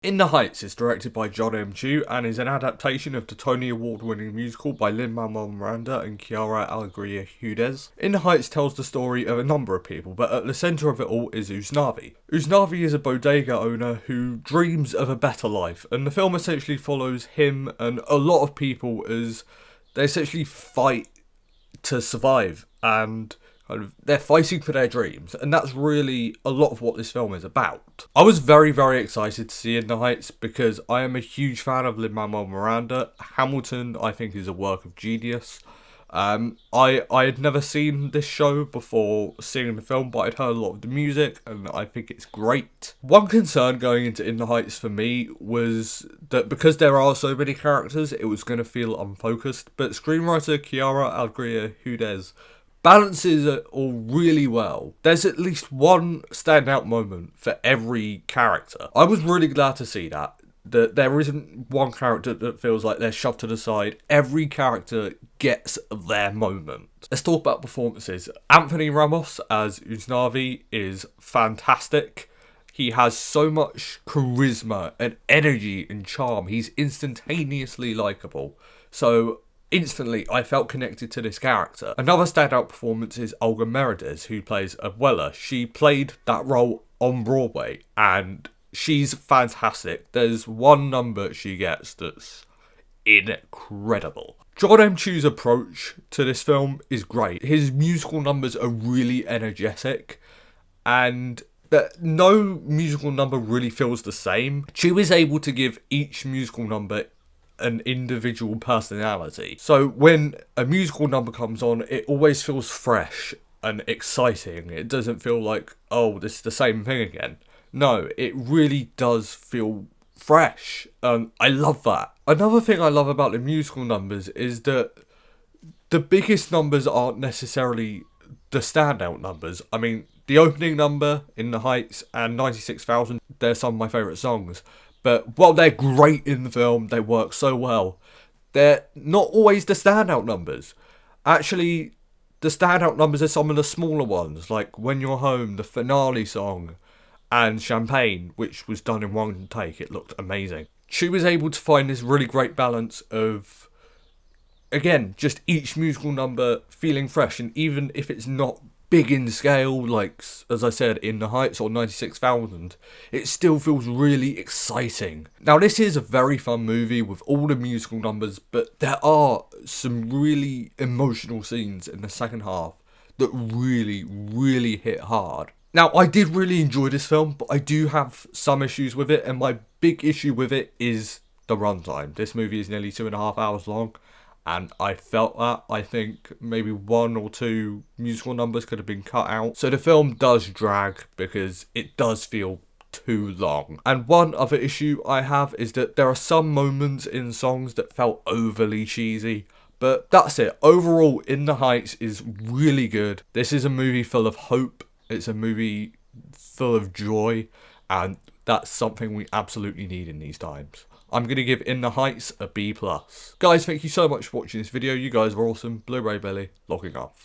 In the Heights is directed by John M. Chu and is an adaptation of the Tony Award-winning musical by Lin-Manuel-Miranda and Chiara Alegria Hudes. In the Heights tells the story of a number of people, but at the centre of it all is Usnavi. Usnavi is a bodega owner who dreams of a better life, and the film essentially follows him and a lot of people as they essentially fight to survive, and they're fighting for their dreams, and that's really a lot of what this film is about. I was very, very excited to see In the Heights because I am a huge fan of Lin-Manuel-Miranda. Hamilton, I think, is a work of genius. I had never seen this show before seeing the film, but I'd heard a lot of the music, and I think it's great. One concern going into In the Heights for me was that because there are so many characters, it was going to feel unfocused, but screenwriter Chiara Alegria Hudes balances it all really well. There's at least one standout moment for every character. I was really glad to see that there isn't one character that feels like they're shoved to the side. Every character gets their moment. Let's talk about performances. Anthony Ramos as Usnavi is fantastic. He has so much charisma and energy and charm. He's instantaneously likeable. So instantly, I felt connected to this character. Another standout performance is Olga Merediz, who plays Abuela. She played that role on Broadway, and she's fantastic. There's one number she gets that's incredible. John M. Chu's approach to this film is great. His musical numbers are really energetic, and that no musical number really feels the same. Chu is able to give each musical number an individual personality. So when a musical number comes on, it always feels fresh and exciting. It doesn't feel like, oh, this is the same thing again. No, it really does feel fresh. I love that. Another thing I love about the musical numbers is that the biggest numbers aren't necessarily the standout numbers. I mean, the opening number, In the Heights, and 96,000, they're some of my favourite songs. But while they're great in the film, they work so well, they're not always the standout numbers. Actually, the standout numbers are some of the smaller ones, like When You're Home, the finale song, and Champagne, which was done in one take. It looked amazing. Chu was able to find this really great balance of, again, just each musical number feeling fresh, and even if it's not big in scale, like, as I said, In the Heights or 96,000, it still feels really exciting. Now, this is a very fun movie with all the musical numbers, but there are some really emotional scenes in the second half that really, really hit hard. Now, I did really enjoy this film, but I do have some issues with it, and my big issue with it is the runtime. This movie is nearly 2.5 hours long, and I felt that. I think maybe one or two musical numbers could have been cut out. So the film does drag because it does feel too long. And one other issue I have is that there are some moments in songs that felt overly cheesy. But that's it. Overall, In the Heights is really good. This is a movie full of hope. It's a movie full of joy. And that's something we absolutely need in these times. I'm going to give In the Heights a B+. Guys, thank you so much for watching this video. You guys are awesome. Blu-ray Belly, logging off.